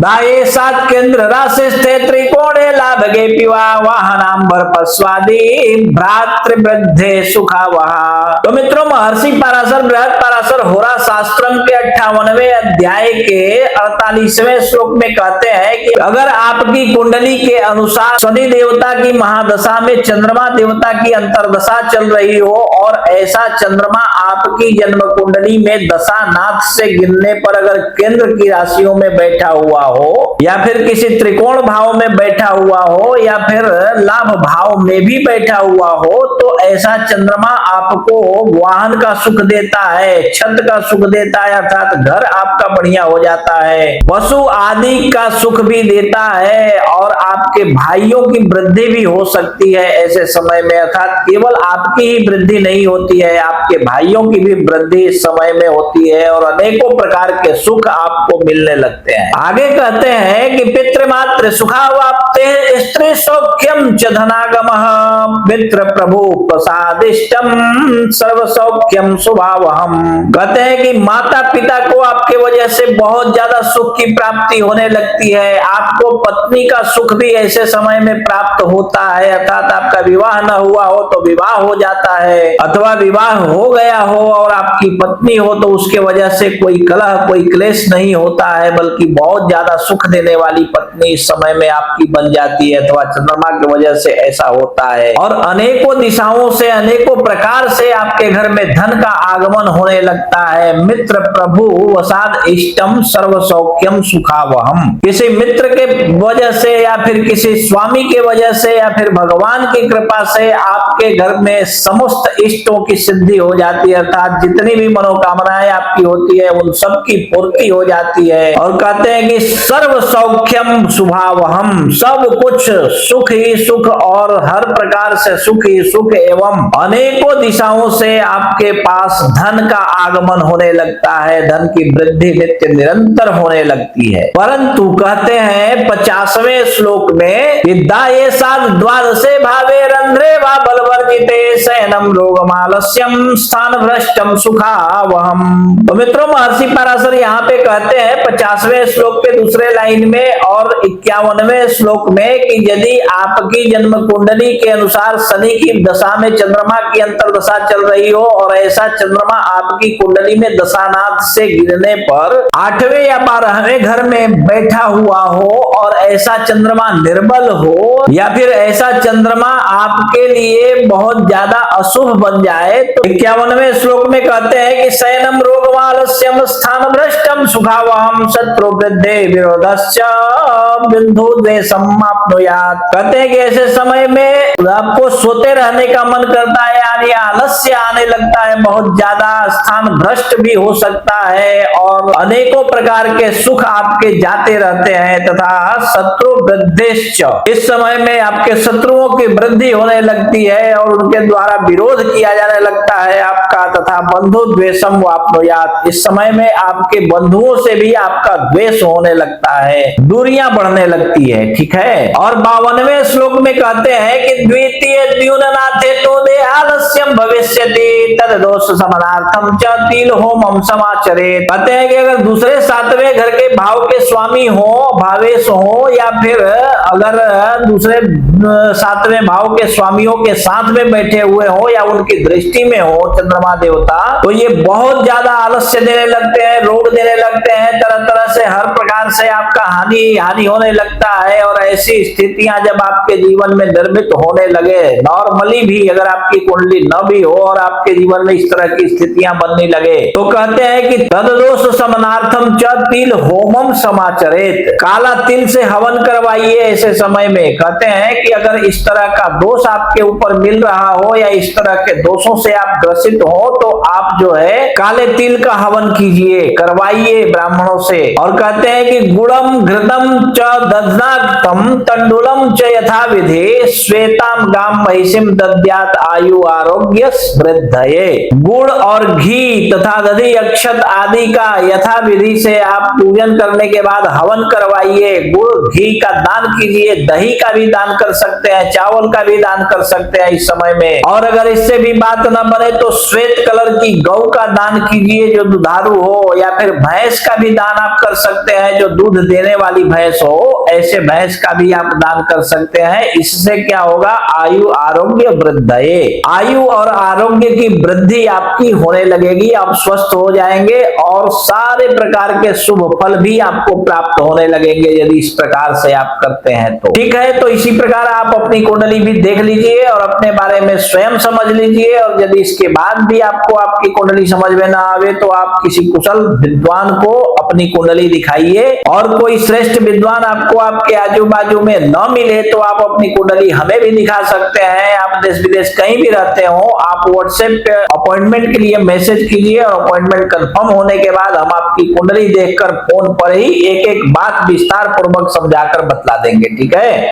दाये सात केंद्र राशि स्थित त्रिकोणे लाभगे पिवा वाहनांबर पस्वादी भ्रातृवृद्धे सुखा वहा। तो मित्रों, महर्षि पराशर बृहद पराशर होरा शास्त्रम के 58वें अध्याय के 48वें श्लोक में कहते हैं कि अगर आपकी कुंडली के अनुसार शनि देवता की महादशा में चंद्रमा देवता की अंतरदशा चल रही हो और ऐसा चंद्रमा आपकी जन्म कुंडली में दशा नाथ से गिरने पर अगर केंद्र की राशियों में बैठा हुआ हो या फिर किसी त्रिकोण भाव में बैठा हुआ हो या फिर लाभ भाव में भी बैठा हुआ हो, तो ऐसा चंद्रमा आपको वाहन का सुख देता है, छत का सुख देता है, अर्थात घर आपका बढ़िया हो जाता है, पशु आदि का सुख भी देता है और आपके भाइयों की वृद्धि भी हो सकती है ऐसे समय में। अर्थात केवल आपकी ही वृद्धि नहीं होती है, आपके भाइयों की भी वृद्धि इस समय में होती है और अनेकों प्रकार के सुख आपको मिलने लगते हैं। आगे कहते हैं कि पितृमात्र सुखावाप्ते स्त्री सौख्यम च धनागमः मित्र प्रभु प्रसादिष्टम सर्व सौख्यम शुभावहम। कहते हैं कि माता पिता को आपके वजह से बहुत ज्यादा सुख की प्राप्ति होने लगती है, आपको पत्नी का सुख भी ऐसे समय में प्राप्त होता है, अर्थात आपका विवाह न हुआ हो तो विवाह हो जाता है, अथवा विवाह हो गया हो और आपकी पत्नी हो तो उसके वजह से कोई कलह कोई क्लेश नहीं होता है, बल्कि बहुत ज्यादा सुख देने वाली पत्नी इस समय में आपकी बन जाती है, अथवा चंद्रमा की वजह से ऐसा होता है। और अनेकों दिशाओं से अनेकों प्रकार से आपके घर में धन का आगमन होने लगता है। मित्र प्रभु वसाद इष्टम सर्व सौख्यम सुखावहम। किसी मित्र के वजह से या फिर किसी स्वामी के वजह से या फिर भगवान की कृपा से आपके घर में समस्त इष्टों की सिद्धि हो जाती है, अर्थात जितनी भी मनोकामनाएं आपकी होती है उन सब की पूर्ति हो जाती है। और कहते हैं कि सर्व सौख्यम शुभावहम, सब कुछ सुख ही सुख और हर प्रकार से सुख ही सुख एवं अनेकों दिशाओं से आपके पास धन का आगमन होने लगता है, धन की वृद्धि नित्य निरंतर होने लगती है। परंतु कहते हैं 50वें श्लोक में दाये सात द्वादशे भावे रंध्रे वा बलवर्जिते शयनम रोगमालस्यम स्थान भ्रष्टम सुखावहम। तो मित्रों, महर्षि पराशर यहाँ पे कहते हैं 50वें श्लोक के दूसरे लाइन में और 51वें श्लोक में कि यदि आपकी जन्म कुंडली के अनुसार शनि की दशा में चंद्रमा की अंतरदशा चल रही हो और ऐसा चंद्रमा आपकी कुंडली में दशानाथ से गिरने पर 8वें या 12वें घर में बैठा हुआ हो और ऐसा चंद्रमा निर्बल हो या फिर ऐसा चंद्रमा आपके लिए बहुत ज्यादा अशुभ बन जाए, तो 51वें श्लोक में कहते हैं कि शयनम रोगमालस्यम स्थान भ्रष्टम सुखावहम शत्रु वृद्धे विरोधश्च बिंदु द्वेषम आपनुयात्। कहते हैं कि ऐसे समय में आपको सोते रहने का मन करता है, यानी आलस्य आने लगता है बहुत ज्यादा, स्थान भ्रष्ट भी हो सकता है और अनेकों प्रकार के सुख आपके जाते रहते हैं, तथा शत्रु वृद्धिश्च, इस समय में आपके शत्रुओं की वृद्धि होने लगती है और उनके द्वारा विरोध किया जाने लगता है आपका, तथा बंधु द्वेषम वाप्नुयात्, इस समय में आपके बंधुओं से भी आपका द्वेष होने लगता है, दूरियां बढ़ने लगती है। ठीक है। और 52वें श्लोक में कहते हैं कि द्वितीय द्युननाथे तो देहालस्यम भविष्यति तद दोष समनार्थम च तिल होमम समाचरेत। कहते हैं कि अगर दूसरे 7वें घर के भाव के स्वामी हो, भावेश हो या फिर अगर दूसरे 7वें भाव के स्वामियों के साथ में बैठे हुए हो या उनकी दृष्टि में हो चंद्रमा देवता, तो ये बहुत ज्यादा आलस्य देने लगते हैं, रोग देने लगते हैं, तरह तरह से हर प्रकार से आपका हानि होने लगता है। और ऐसी स्थितियां जब आपके जीवन में निर्मित होने लगे, नॉर्मली भी अगर आपकी कुंडली न भी हो और आपके जीवन में इस तरह की स्थितियां बनने लगे, तो कहते हैं कि तददोष समनार्थम च तिल होमम समाचरेत, काला तिल से हवन करवाइए ऐसे समय में। कहते हैं कि अगर इस तरह का दोष आपके ऊपर मिल रहा हो या इस तरह के दोषों से आप ग्रसित हो तो आप जो है काले तिल का हवन कीजिए, करवाइए ब्राह्मणों से। और कहते हैं कि गुड़म घृतम च दध्नाक्तम तंडुलम च यथा विधि श्वेताम गाम महिषिम दद्यात आयु आरोग्य वृद्धये। गुड़ और घी तथा दधि अक्षत आदि का यथा विधि से आप पूजन करने के बाद हवन करवाइए, गुड़ घी का दान कीजिए, दही का भी दान कर सकते हैं, चावल का भी दान कर सकते हैं इस समय में। और अगर इससे भी बात न बने तो श्वेत कलर गोबर की गौ का दान कीजिए जो दुधारू हो, या फिर भैंस का भी दान आप कर सकते हैं जो दूध देने वाली भैंस हो, ऐसे भैंस का भी आप दान कर सकते हैं। इससे क्या होगा, आयु आरोग्य वृद्धये, आयु और आरोग्य की वृद्धि आपकी होने लगेगी, आप स्वस्थ हो जाएंगे और सारे प्रकार के शुभ फल भी आपको प्राप्त होने लगेंगे यदि इस प्रकार से आप करते हैं तो। ठीक है, तो इसी प्रकार आप अपनी कुंडली भी देख लीजिए और अपने बारे में स्वयं समझ लीजिए, और यदि इसके बाद भी आपको आपकी कुंडली समझ में ना आवे तो आप किसी कुशल विद्वान को अपनी कुंडली दिखाइए, और कोई श्रेष्ठ विद्वान आपको आपके आजू बाजू में न मिले तो आप अपनी कुंडली हमें भी दिखा सकते हैं। आप देश विदेश कहीं भी रहते हो, आप व्हाट्सएप पे अपॉइंटमेंट के लिए मैसेज कीजिए और अपॉइंटमेंट कंफर्म होने के बाद हम आपकी कुंडली देखकर फोन पर ही एक एक बात विस्तार पूर्वक समझाकर बतला देंगे। ठीक है।